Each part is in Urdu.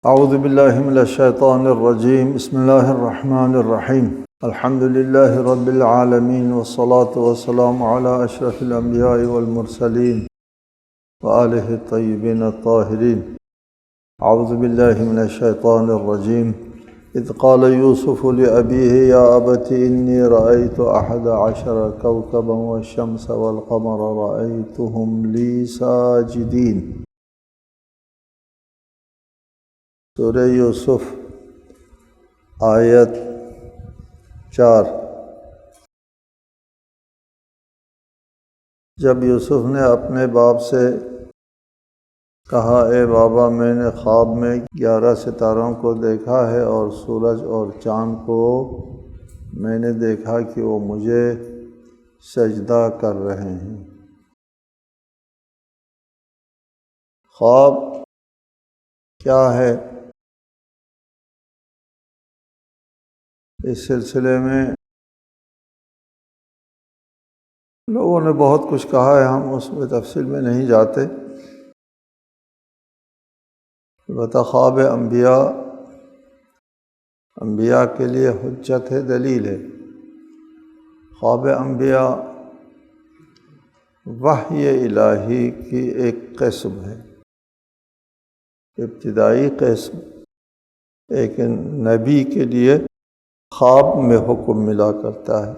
اعوذ باللہ من الشیطان الرجیم بسم اللہ الرحمن الرحیم الحمد للہ رب العالمین والصلاة والسلام علی اشرف الانبیاء والمرسلین وآلہ الطیبین الطاہرین۔ اعوذ باللہ من الشیطان الرجیم اذ قال یوسف لأبیہ یا ابت انی رأیت 11 کوکبا والشمس والقمر رأیتهم لی ساجدین۔ سورہ یوسف آیت 4۔ جب یوسف نے اپنے باپ سے کہا اے بابا، میں نے خواب میں 11 ستاروں کو دیکھا ہے اور سورج اور چاند کو میں نے دیکھا کہ وہ مجھے سجدہ کر رہے ہیں۔ خواب کیا ہے؟ اس سلسلے میں لوگوں نے بہت کچھ کہا ہے، ہم اس میں تفصیل میں نہیں جاتے۔ البتہ خواب انبیاء کے لیے حجت ہے، دلیل ہے۔ خواب انبیاء وحی الہی کی ایک قسم ہے، ابتدائی قسم۔ ایک نبی کے لیے خواب میں حکم ملا کرتا ہے،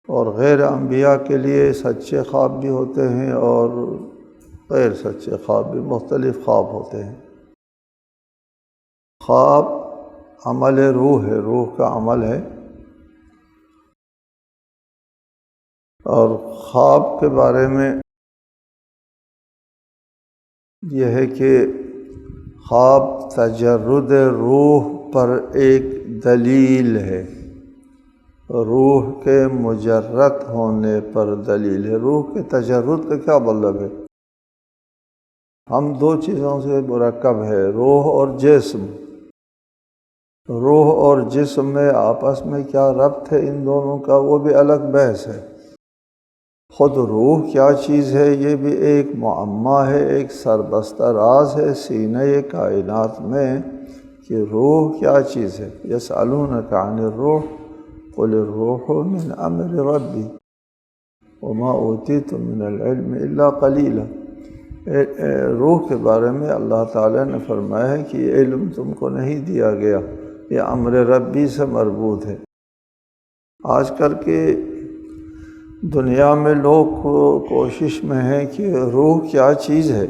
اور غیر انبیاء کے لیے سچے خواب بھی ہوتے ہیں اور غیر سچے خواب بھی، مختلف خواب ہوتے ہیں۔ خواب عمل روح ہے، روح کا عمل ہے، اور خواب کے بارے میں یہ ہے کہ خواب تجرد روح پر ایک دلیل ہے، روح کے مجرد ہونے پر دلیل ہے۔ روح کے تجرد کا کیا مطلب ہے؟ ہم دو چیزوں سے مرکب ہے، روح اور جسم۔ روح اور جسم میں آپس میں کیا ربط ہے ان دونوں کا، وہ بھی الگ بحث ہے۔ خود روح کیا چیز ہے یہ بھی ایک معمہ ہے، ایک سربستہ راز ہے سینہ کائنات میں کہ روح کیا چیز ہے۔ یسألونک عن الروح قل الروح من امر ربی وما اوتیتم من العلم الا قلیلا۔ روح کے بارے میں اللہ تعالیٰ نے فرمایا ہے کہ یہ علم تم کو نہیں دیا گیا، یہ امر ربی سے مربوط ہے۔ آج کل کے دنیا میں لوگ کوشش میں ہیں کہ روح کیا چیز ہے۔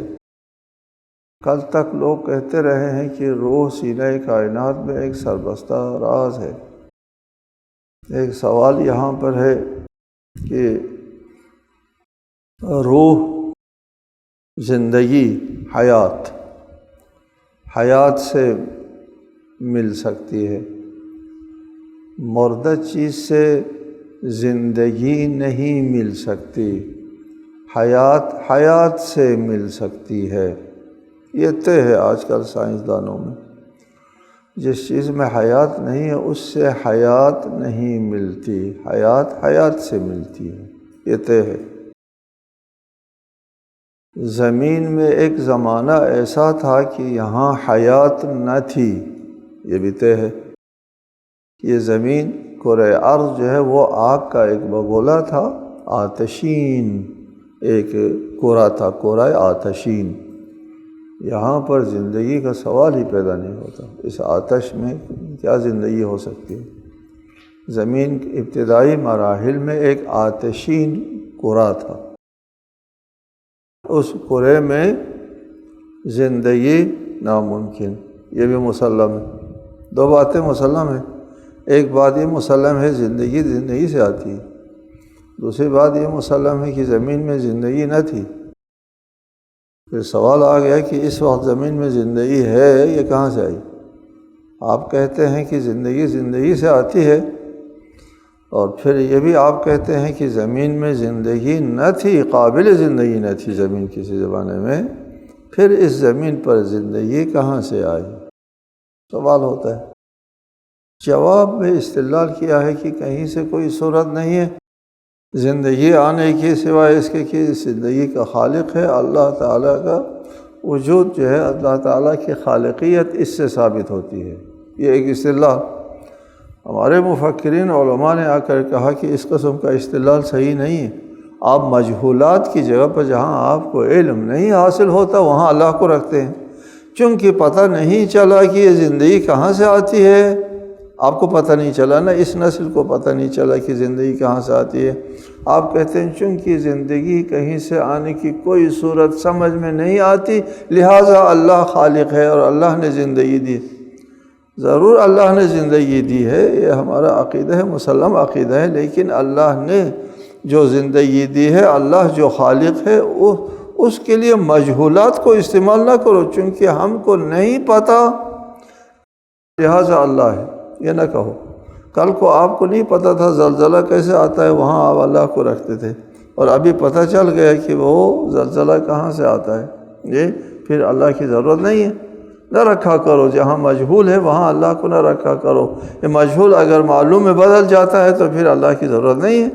کل تک لوگ کہتے رہے ہیں کہ روح سینہ کائنات میں ایک سربستہ راز ہے۔ ایک سوال یہاں پر ہے کہ روح، زندگی، حیات سے مل سکتی ہے، مردہ چیز سے زندگی نہیں مل سکتی، حیات سے مل سکتی ہے۔ یہ طے ہے آج کل سائنسدانوں میں، جس چیز میں حیات نہیں ہے اس سے حیات نہیں ملتی، حیات سے ملتی ہے، یہ طے ہے۔ زمین میں ایک زمانہ ایسا تھا کہ یہاں حیات نہ تھی، یہ بھی طے ہے۔ یہ زمین، کرۂ ارض جو ہے وہ آگ کا ایک بگولا تھا، آتشین ایک کرہ تھا، کرۂ آتشین۔ یہاں پر زندگی کا سوال ہی پیدا نہیں ہوتا، اس آتش میں کیا زندگی ہو سکتی ہے؟ زمین کے ابتدائی مراحل میں ایک آتشین کرہ تھا، اس کرے میں زندگی ناممکن، یہ بھی مسلم ہے۔ دو باتیں مسلم ہیں، ایک بات یہ مسلم ہے زندگی سے آتی ہے، دوسری بات یہ مسلم ہے کہ زمین میں زندگی نہ تھی۔ پھر سوال آ گیا کہ اس وقت زمین میں زندگی ہے، یہ کہاں سے آئی؟ آپ کہتے ہیں کہ زندگی سے آتی ہے، اور پھر یہ بھی آپ کہتے ہیں کہ زمین میں زندگی نہ تھی، قابل زندگی نہ تھی زمین کسی زمانے میں، پھر اس زمین پر زندگی کہاں سے آئی؟ سوال ہوتا ہے۔ جواب میں استدلال کیا ہے کہ کہیں سے کوئی صورت نہیں ہے زندگی آنے کی، سوائے اس کے کہ زندگی کا خالق ہے اللہ تعالیٰ کا، وجود جو ہے اللہ تعالیٰ کی خالقیت اس سے ثابت ہوتی ہے۔ یہ ایک اصطلاح ہمارے مفکرین علماء نے آ کر کہا کہ اس قسم کا استدلال صحیح نہیں ہے۔ آپ مجہولات کی جگہ پر جہاں آپ کو علم نہیں حاصل ہوتا وہاں اللہ کو رکھتے ہیں، چونکہ پتہ نہیں چلا کہ یہ زندگی کہاں سے آتی ہے۔ آپ کو پتہ نہیں چلا نا، اس نسل کو پتہ نہیں چلا کہ زندگی کہاں سے آتی ہے۔ آپ کہتے ہیں چونکہ زندگی کہیں سے آنے کی کوئی صورت سمجھ میں نہیں آتی، لہٰذا اللہ خالق ہے اور اللہ نے زندگی دی۔ ضرور اللہ نے زندگی دی ہے، یہ ہمارا عقیدہ ہے، مسلم عقیدہ ہے، لیکن اللہ نے جو زندگی دی ہے، اللہ جو خالق ہے، اس کے لیے مجہولات کو استعمال نہ کرو، چونکہ ہم کو نہیں پتہ لہٰذا اللہ ہے، یہ نہ کہو۔ کل کو آپ کو نہیں پتہ تھا زلزلہ کیسے آتا ہے، وہاں آپ اللہ کو رکھتے تھے، اور ابھی پتہ چل گیا کہ وہ زلزلہ کہاں سے آتا ہے، یہ پھر اللہ کی ضرورت نہیں ہے۔ نہ رکھا کرو، جہاں مجہول ہے وہاں اللہ کو نہ رکھا کرو۔ یہ مجہول اگر معلوم میں بدل جاتا ہے تو پھر اللہ کی ضرورت نہیں ہے۔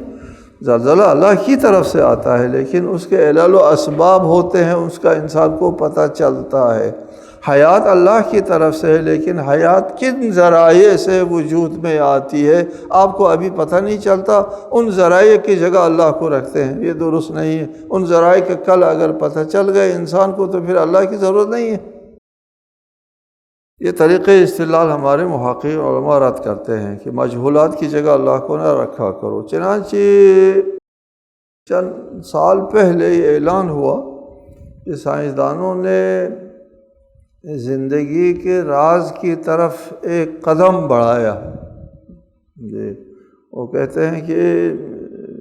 زلزلہ اللہ کی طرف سے آتا ہے، لیکن اس کے علل و اسباب ہوتے ہیں، اس کا انسان کو پتہ چلتا ہے۔ حیات اللہ کی طرف سے ہے، لیکن حیات کن ذرائع سے وجود میں آتی ہے آپ کو ابھی پتہ نہیں چلتا۔ ان ذرائع کی جگہ اللہ کو رکھتے ہیں، یہ درست نہیں ہے۔ ان ذرائع کے کل اگر پتہ چل گئے انسان کو تو پھر اللہ کی ضرورت نہیں ہے۔ یہ طریقے استدلال ہمارے محققین علماء رد کرتے ہیں کہ مجہولات کی جگہ اللہ کو نہ رکھا کرو۔ چنانچہ چند سال پہلے یہ اعلان ہوا کہ سائنسدانوں نے زندگی کے راز کی طرف ایک قدم بڑھایا۔ جی، وہ کہتے ہیں کہ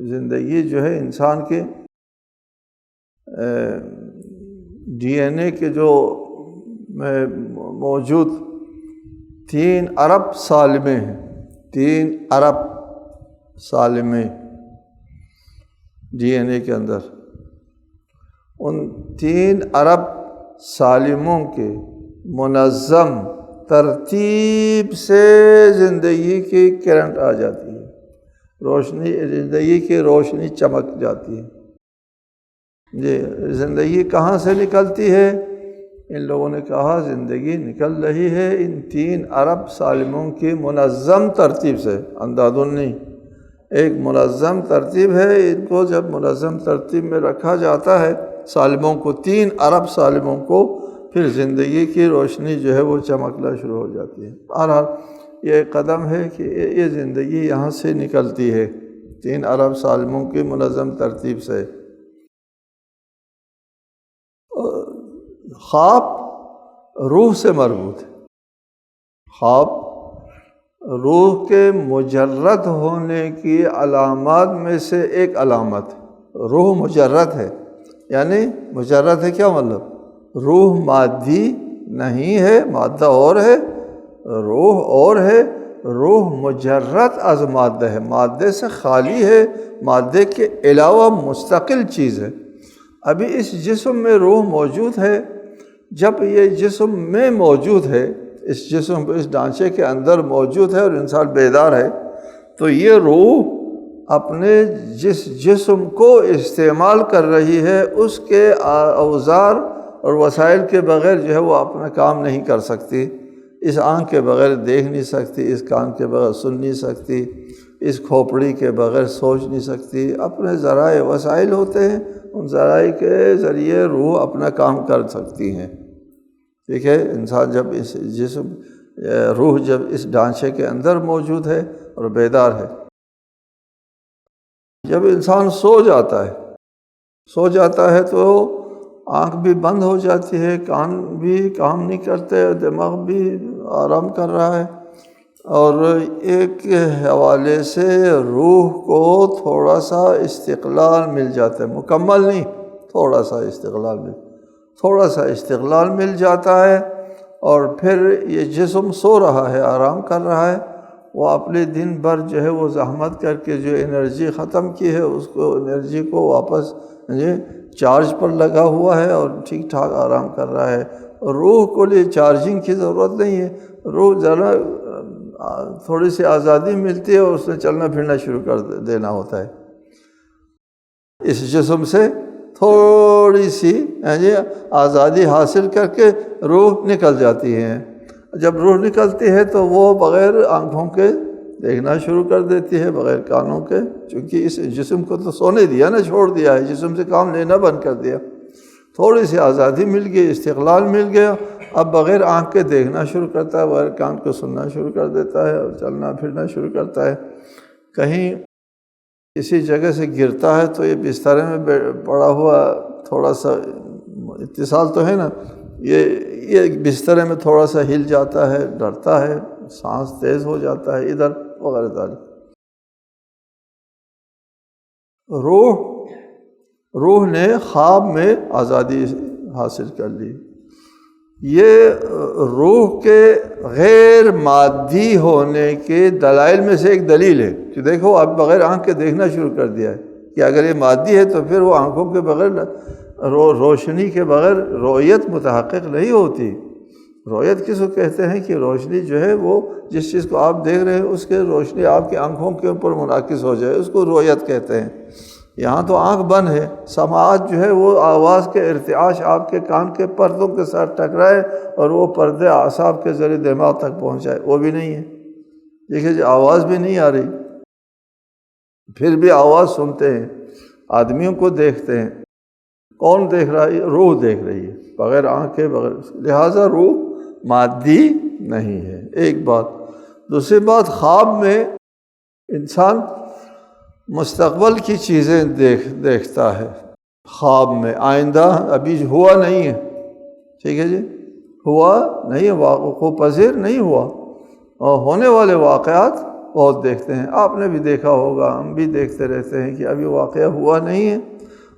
زندگی جو ہے انسان کے ڈی این اے کے جو میں موجود 3 ارب سالمے ہیں، 3 ارب سالمے ڈی این اے کے اندر، ان 3 ارب سالموں کے منظم ترتیب سے زندگی کی کرنٹ آ جاتی ہے، روشنی، زندگی کی روشنی چمک جاتی ہے۔ جی، زندگی کہاں سے نکلتی ہے؟ ان لوگوں نے کہا زندگی نکل رہی ہے ان 3 ارب سالموں کی منظم ترتیب سے، اندھادھند نہیں، ایک منظم ترتیب ہے۔ ان کو جب منظم ترتیب میں رکھا جاتا ہے سالموں کو، 3 ارب سالموں کو، پھر زندگی کی روشنی جو ہے وہ چمکنا شروع ہو جاتی ہے۔ بہرحال یہ ایک قدم ہے کہ یہ زندگی یہاں سے نکلتی ہے 3 ارب سالموں کی منظم ترتیب سے۔ خواب روح سے مربوط ہے۔ خواب روح کے مجرد ہونے کی علامات میں سے ایک علامت ہے۔ روح مجرد ہے، یعنی مجرد ہے کیا مطلب؟ روح مادی نہیں ہے، مادہ اور ہے، روح اور ہے۔ روح مجرد از مادہ ہے، مادے سے خالی ہے، مادے کے علاوہ مستقل چیز ہے۔ ابھی اس جسم میں روح موجود ہے، جب یہ جسم میں موجود ہے، اس جسم اس ڈھانچے کے اندر موجود ہے اور انسان بیدار ہے، تو یہ روح اپنے جس جسم کو استعمال کر رہی ہے اس کے اوزار اور وسائل کے بغیر جو ہے وہ اپنا کام نہیں کر سکتی۔ اس آنکھ کے بغیر دیکھ نہیں سکتی، اس کان کے بغیر سن نہیں سکتی، اس کھوپڑی کے بغیر سوچ نہیں سکتی۔ اپنے ذرائع وسائل ہوتے ہیں، ان ذرائع کے ذریعے روح اپنا کام کر سکتی ہیں۔ ٹھیک ہے، انسان جب اس جسم روح جب اس ڈھانچے کے اندر موجود ہے اور بیدار ہے، جب انسان سو جاتا ہے تو آنکھ بھی بند ہو جاتی ہے، کان بھی کام نہیں کرتے، دماغ بھی آرام کر رہا ہے، اور ایک حوالے سے روح کو تھوڑا سا استقلال مل جاتا ہے، مکمل نہیں، تھوڑا سا استقلال مل جاتا ہے، اور پھر یہ جسم سو رہا ہے، آرام کر رہا ہے، وہ اپنے دن بھر جو ہے وہ زحمت کر کے جو انرجی ختم کی ہے اس کو انرجی کو واپس چارج پر لگا ہوا ہے اور ٹھیک ٹھاک آرام کر رہا ہے۔ روح کو لیے چارجنگ کی ضرورت نہیں ہے، روح ذرا تھوڑی سی آزادی ملتی ہے اور اس نے چلنا پھرنا شروع کر دینا ہوتا ہے۔ اس جسم سے تھوڑی تھوڑی سی آزادی حاصل کر کے روح نکل جاتی ہے۔ جب روح نکلتی ہے تو وہ بغیر آنکھوں کے دیکھنا شروع کر دیتی ہے، بغیر کانوں کے، چونکہ اس جسم کو تو سونے دیا نا، چھوڑ دیا ہے، جسم سے کام لینا بند کر دیا، تھوڑی سی آزادی مل گئی، استقلال مل گیا، اب بغیر آنکھ کے دیکھنا شروع کرتا ہے، بغیر کان کو سننا شروع کر دیتا ہے اور چلنا پھرنا شروع کرتا ہے۔ کہیں کسی جگہ سے گرتا ہے تو یہ بسترے میں پڑا ہوا تھوڑا سا اتصال تو ہے نا، یہ بسترے میں تھوڑا سا ہل جاتا ہے، ڈرتا ہے، سانس تیز ہو جاتا ہے ادھر وغیرہ ذالک۔ روح نے خواب میں آزادی حاصل کر لی۔ یہ روح کے غیر مادی ہونے کے دلائل میں سے ایک دلیل ہے کہ دیکھو اب بغیر آنکھ کے دیکھنا شروع کر دیا ہے، کہ اگر یہ مادی ہے تو پھر وہ آنکھوں کے بغیر روشنی کے بغیر رؤیت متحقق نہیں ہوتی۔ رؤیت کس کو کہتے ہیں کہ روشنی جو ہے وہ جس چیز کو آپ دیکھ رہے ہیں اس کے روشنی آپ کی آنکھوں کے اوپر منعکس ہو جائے، اس کو رؤیت کہتے ہیں۔ یہاں تو آنکھ بند ہے، سماعت جو ہے وہ آواز کے ارتعاش آپ کے کان کے پردوں کے ساتھ ٹکرائے اور وہ پردے اعصاب کے ذریعے دماغ تک پہنچائے، وہ بھی نہیں ہے۔ دیکھیے جی آواز بھی نہیں آ رہی، پھر بھی آواز سنتے ہیں، آدمیوں کو دیکھتے ہیں۔ کون دیکھ رہا ہے؟ روح دیکھ رہی ہے، بغیر آنکھ کے بغیر، لہٰذا روح مادی نہیں ہے، ایک بات۔ دوسری بات، خواب میں انسان مستقبل کی چیزیں دیکھتا ہے، خواب میں آئندہ ابھی ہوا نہیں ہے، ٹھیک ہے جی، ہوا نہیں، وقوع پذیر نہیں ہوا، اور ہونے والے واقعات بہت دیکھتے ہیں۔ آپ نے بھی دیکھا ہوگا، ہم بھی دیکھتے رہتے ہیں کہ ابھی واقعہ ہوا نہیں ہے،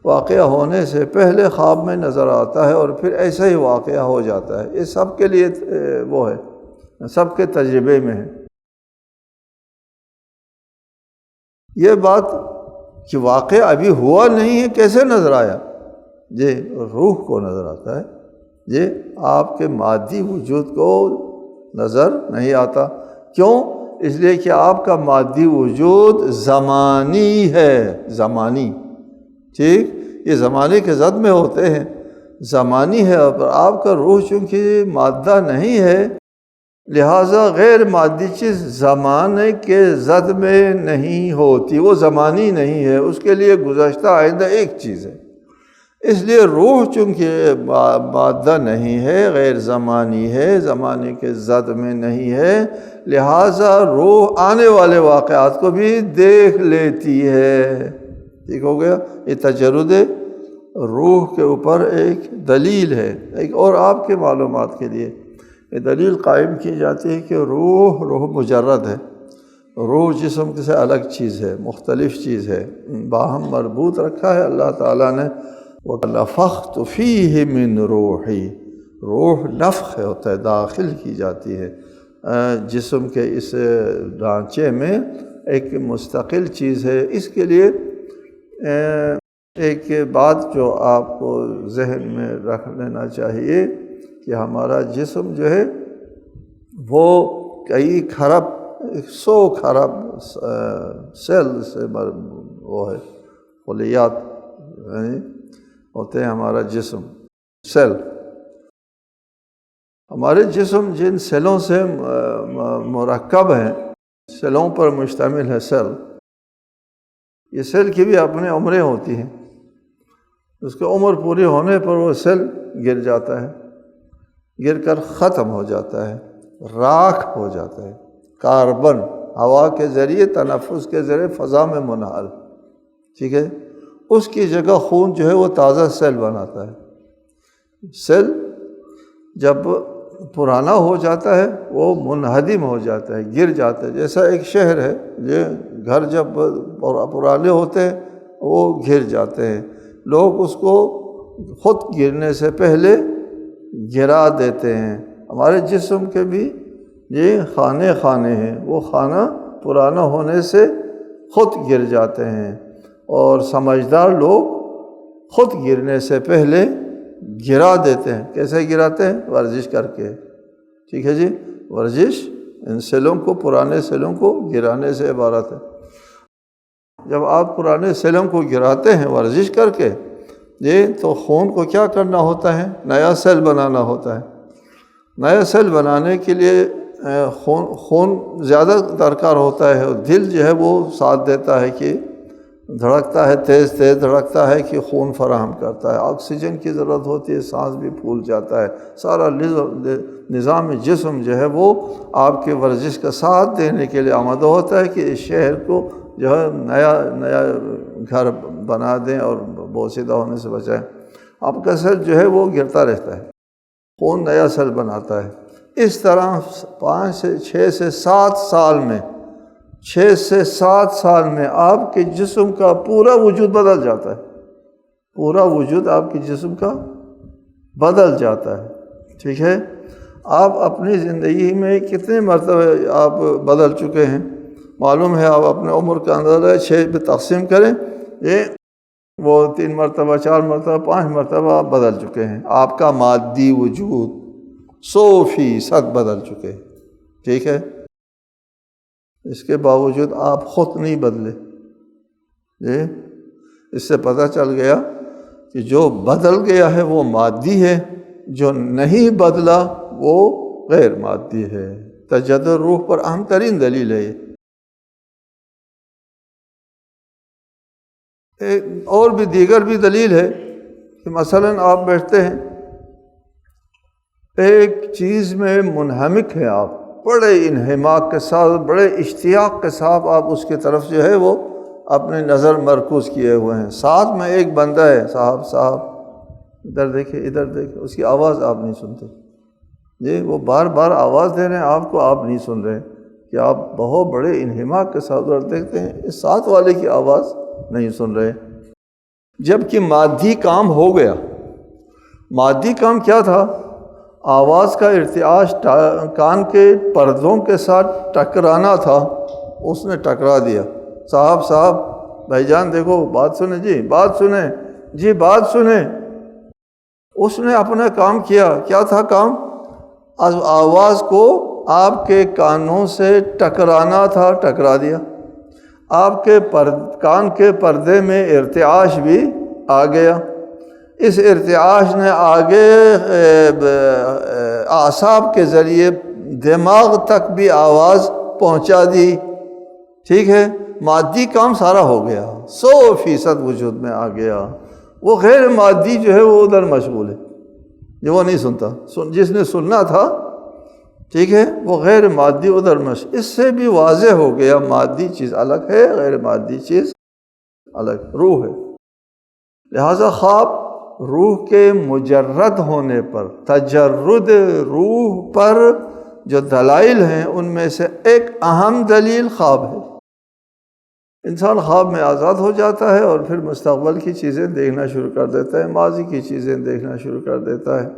واقعہ ہونے سے پہلے خواب میں نظر آتا ہے اور پھر ایسا ہی واقعہ ہو جاتا ہے۔ یہ سب کے لیے وہ ہے، سب کے تجربے میں ہے یہ بات کہ واقعہ ابھی ہوا نہیں ہے کیسے نظر آیا؟ یہ روح کو نظر آتا ہے، یہ آپ کے مادی وجود کو نظر نہیں آتا۔ کیوں؟ اس لیے کہ آپ کا مادی وجود زمانی ہے، زمانی، ٹھیک، یہ زمانے کے زد میں ہوتے ہیں، زمانی ہے، اور آپ کا روح چونکہ مادہ نہیں ہے لہٰذا غیر مادی چیز زمانے کے زد میں نہیں ہوتی، وہ زمانی نہیں ہے، اس کے لیے گزشتہ آئندہ ایک چیز ہے۔ اس لیے روح چونکہ مادہ نہیں ہے، غیر زمانی ہے، زمانے کے زد میں نہیں ہے، لہٰذا روح آنے والے واقعات کو بھی دیکھ لیتی ہے۔ ٹھیک ہو گیا؟ یہ تجرد روح کے اوپر ایک دلیل ہے۔ ایک اور آپ کے معلومات کے لیے یہ دلیل قائم کی جاتی ہے کہ روح مجرد ہے، روح جسم سے الگ چیز ہے، مختلف چیز ہے، باہم مربوط رکھا ہے اللہ تعالیٰ نے۔ وَنَفَخْتُ فِيهِ مِن رُوحِي، روح نفخ ہوتا ہے، داخل کی جاتی ہے جسم کے اس ڈھانچے میں، ایک مستقل چیز ہے۔ اس کے لیے ایک بات جو آپ کو ذہن میں رکھ لینا چاہیے کہ ہمارا جسم جو ہے وہ کئی خرب 100 خرب سیل سے وہ ہے، خلیات ہوتے ہیں ہمارا جسم، سیل۔ ہمارے جسم جن سیلوں سے مرکب ہیں، سیلوں پر مشتمل ہے سیل، یہ سیل کی بھی اپنی عمریں ہوتی ہیں، اس کی عمر پوری ہونے پر وہ سیل گر جاتا ہے، گر کر ختم ہو جاتا ہے، راکھ ہو جاتا ہے، کاربن ہوا کے ذریعے، تنفس کے ذریعے فضا میں منحل، ٹھیک ہے، اس کی جگہ خون جو ہے وہ تازہ سیل بناتا ہے۔ سیل جب پرانا ہو جاتا ہے وہ منہدم ہو جاتا ہے، گر جاتا ہے، جیسا ایک شہر ہے، یہ گھر جب پرانے ہوتے ہیں وہ گر جاتے ہیں، لوگ اس کو خود گرنے سے پہلے گرا دیتے ہیں۔ ہمارے جسم کے بھی یہ خانے ہیں، وہ خانہ پرانا ہونے سے خود گر جاتے ہیں، اور سمجھدار لوگ خود گرنے سے پہلے گرا دیتے ہیں۔ کیسے گراتے ہیں؟ ورزش کر کے، ٹھیک ہے جی، ورزش ان سیلوں کو، پرانے سیلوں کو گرانے سے عبارت ہے۔ جب آپ پرانے سیلوں کو گراتے ہیں ورزش کر کے یہ تو خون کو کیا کرنا ہوتا ہے؟ نیا سیل بنانا ہوتا ہے۔ نیا سیل بنانے کے لیے خون زیادہ درکار ہوتا ہے، اور دل جو ہے وہ ساتھ دیتا ہے کہ دھڑکتا ہے، تیز تیز دھڑکتا ہے کہ خون فراہم کرتا ہے، آکسیجن کی ضرورت ہوتی ہے، سانس بھی پھول جاتا ہے، سارا نظام جسم جو ہے وہ آپ کے ورزش کا ساتھ دینے کے لیے آمادہ ہوتا ہے کہ اس شہر کو جو ہے نیا گھر بنا دیں اور بوسیدہ ہونے سے بچائیں۔ آپ کا سیل جو ہے وہ گرتا رہتا ہے، خون نیا سیل بناتا ہے۔ اس طرح 6 سے 7 سال میں 6 سے 7 سال میں آپ کے جسم کا پورا وجود بدل جاتا ہے، پورا وجود آپ کے جسم کا بدل جاتا ہے، ٹھیک ہے۔ آپ اپنی زندگی میں کتنے مرتبہ آپ بدل چکے ہیں معلوم ہے؟ آپ اپنے عمر کا اندازہ 6 پہ تقسیم کریں، یہ وہ 3 مرتبہ 4 مرتبہ 5 مرتبہ آپ بدل چکے ہیں۔ آپ کا مادی وجود 100% بدل چکے، ٹھیک ہے۔ اس کے باوجود آپ خود نہیں بدلے، اس سے پتہ چل گیا کہ جو بدل گیا ہے وہ مادی ہے، جو نہیں بدلا وہ غیر مادی ہے۔ تجدد روح پر اہم ترین دلیل ہے یہ۔ اور بھی دیگر بھی دلیل ہے کہ مثلاً آپ بیٹھتے ہیں، ایک چیز میں منہمک ہیں، آپ بڑے انہماک کے ساتھ، بڑے اشتیاق کے ساتھ آپ اس کی طرف جو ہے وہ اپنی نظر مرکوز کیے ہوئے ہیں۔ ساتھ میں ایک بندہ ہے، صاحب ادھر دیکھیں ادھر دیکھیں، اس کی آواز آپ نہیں سنتے، جی وہ بار بار آواز دے رہے ہیں آپ کو، آپ نہیں سن رہے کہ آپ بہت بڑے انہماک کے ساتھ ادھر دیکھتے ہیں، اس ساتھ والے کی آواز نہیں سن رہے۔ جبکہ مادی کام ہو گیا۔ مادی کام کیا تھا؟ آواز کا ارتعاش کان کے پردوں کے ساتھ ٹکرانا تھا، اس نے ٹکرا دیا۔ صاحب بھائی جان دیکھو، بات سنیں جی، بات سنیں جی، بات سنیں۔ اس نے اپنا کام کیا، کیا تھا کام؟ آواز کو آپ کے کانوں سے ٹکرانا تھا، ٹکرا دیا۔ آپ کے کان کے پردے میں ارتعاش بھی آ گیا۔ اس ارتعاش نے آگے اعصاب کے ذریعے دماغ تک بھی آواز پہنچا دی، ٹھیک ہے۔ مادی کام سارا ہو گیا، 100% وجود میں آ گیا۔ وہ غیر مادی جو ہے وہ ادھر مشغول ہے، جو وہ نہیں سنتا، جس نے سننا تھا، ٹھیک ہے، وہ غیر مادی ادھر اس سے بھی واضح ہو گیا مادی چیز الگ ہے، غیر مادی چیز الگ، روح ہے۔ لہذا خواب روح کے مجرد ہونے پر، تجرد روح پر جو دلائل ہیں ان میں سے ایک اہم دلیل خواب ہے۔ انسان خواب میں آزاد ہو جاتا ہے اور پھر مستقبل کی چیزیں دیکھنا شروع کر دیتا ہے، ماضی کی چیزیں دیکھنا شروع کر دیتا ہے۔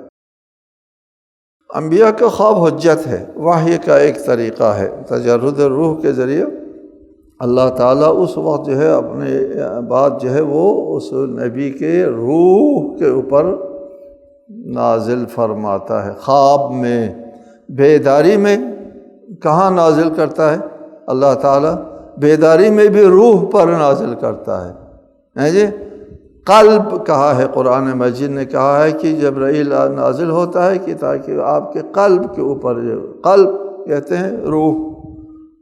انبیاء کا خواب حجت ہے، وحی کا ایک طریقہ ہے۔ تجرد روح کے ذریعے اللہ تعالیٰ اس وقت جو ہے اپنے بات جو ہے وہ اس نبی کے روح کے اوپر نازل فرماتا ہے۔ خواب میں، بیداری میں کہاں نازل کرتا ہے اللہ تعالیٰ؟ بیداری میں بھی روح پر نازل کرتا ہے، جی۔ قلب کہا ہے، قرآن مجید نے کہا ہے کہ جبرائیل نازل ہوتا ہے کہ تاکہ آپ کے قلب کے اوپر، قلب کہتے ہیں روح،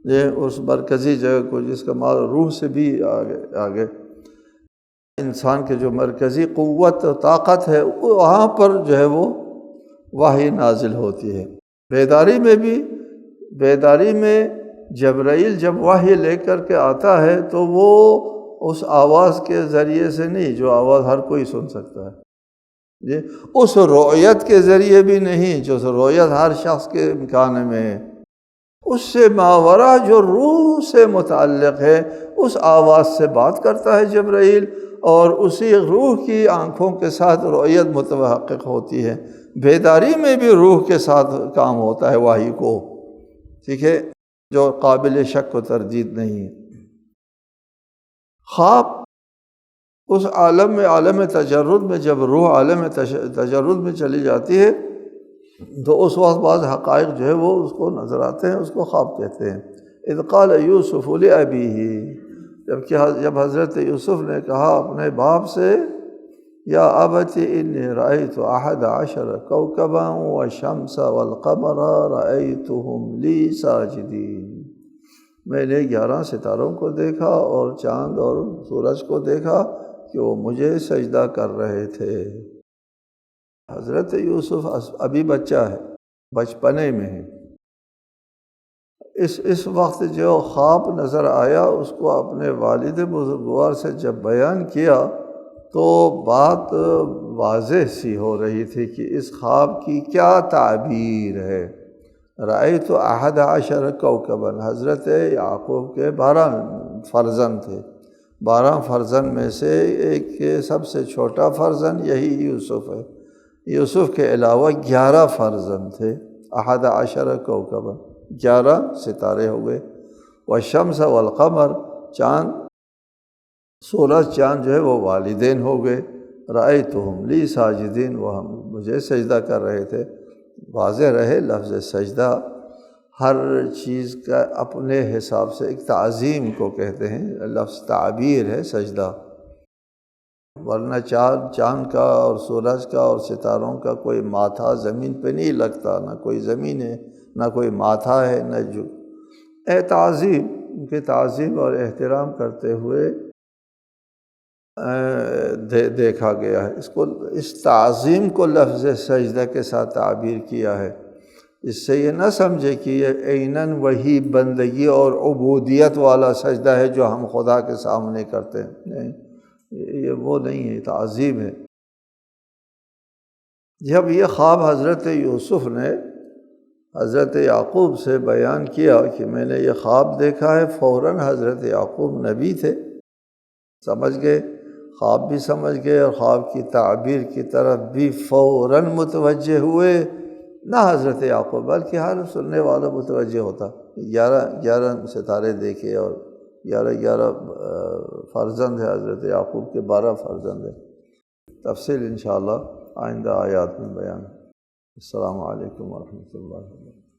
یہ اس مرکزی جگہ کو جس کا معنی روح سے بھی آگے انسان کے جو مرکزی قوت و طاقت ہے وہاں پر جو ہے وہ وحی نازل ہوتی ہے۔ بیداری میں بھی، بیداری میں جبرائیل جب وحی لے کر کے آتا ہے تو وہ اس آواز کے ذریعے سے نہیں جو آواز ہر کوئی سن سکتا ہے، جی، اس رؤیت کے ذریعے بھی نہیں جو رؤیت ہر شخص کے امکان میں ہے، اس سے ماورا جو روح سے متعلق ہے اس آواز سے بات کرتا ہے جبرائیل، اور اسی روح کی آنکھوں کے ساتھ رؤیت متحقق ہوتی ہے۔ بیداری میں بھی روح کے ساتھ کام ہوتا ہے وحی کو، ٹھیک ہے، جو قابل شک و تردید نہیں ہے۔ خواب اس عالم میں، عالم تجرد میں، جب روح عالم تجرد میں چلی جاتی ہے تو اس وقت بعض حقائق جو ہے وہ اس کو نظر آتے ہیں، اس کو خواب کہتے ہیں۔ اذ قال یوسف لأبیہ، جب حضرت یوسف نے کہا اپنے باپ سے یا ابت انی رأیت احد عشر کوکبا والشمس والقمر رأیتهم لی ساجدین، میں نے 11 ستاروں کو دیکھا اور چاند اور سورج کو دیکھا کہ وہ مجھے سجدہ کر رہے تھے۔ حضرت یوسف ابھی بچہ ہے، بچپنے میں ہے۔ اس وقت جو خواب نظر آیا اس کو اپنے والد بزرگوار سے جب بیان کیا تو بات واضح سی ہو رہی تھی کہ اس خواب کی کیا تعبیر ہے۔ رأیت احد عشر کوکبا، حضرت یعقوب کے 12 فرزند تھے، 12 فرزند میں سے ایک سب سے چھوٹا فرزند یہی یوسف ہے۔ یوسف کے علاوہ 11 فرزند تھے، احد عشر کوکبا، 11 ستارے ہو گئے۔ والشمس والقمر، چاند سورج چاند جو ہے وہ والدین ہو گئے۔ رأیتہم لی ساجدین، وہ مجھے سجدہ کر رہے تھے۔ واضح رہے لفظ سجدہ ہر چیز کا اپنے حساب سے ایک تعظیم کو کہتے ہیں، لفظ تعبیر ہے سجدہ، ورنہ چاند کا اور سورج کا اور ستاروں کا کوئی ماتھا زمین پہ نہیں لگتا، نہ کوئی زمین ہے نہ کوئی ماتھا ہے نہ جو تعظیم، ان کے تعظیم اور احترام کرتے ہوئے دیکھا گیا ہے۔ اس تعظیم کو لفظ سجدہ کے ساتھ تعبیر کیا ہے۔ اس سے یہ نہ سمجھے کہ یہ عیناً وہی بندگی اور عبودیت والا سجدہ ہے جو ہم خدا کے سامنے کرتے ہیں، نہیں، یہ وہ نہیں ہے، تعظیم ہے۔ جب یہ خواب حضرت یوسف نے حضرت یعقوب سے بیان کیا کہ میں نے یہ خواب دیکھا ہے، فوراً حضرت یعقوب نبی تھے، سمجھ گئے، خواب بھی سمجھ گئے اور خواب کی تعبیر کی طرف بھی فوراً متوجہ ہوئے۔ نہ حضرت یعقوب بلکہ ہر سننے والا متوجہ ہوتا۔ 11 ستارے دیکھے اور 11 فرزند ہے حضرت یعقوب کے، 12 فرزند ہے۔ تفصیل انشاءاللہ آئندہ آیات میں بیان۔ السلام علیکم ورحمۃ اللہ وبرکاتہ۔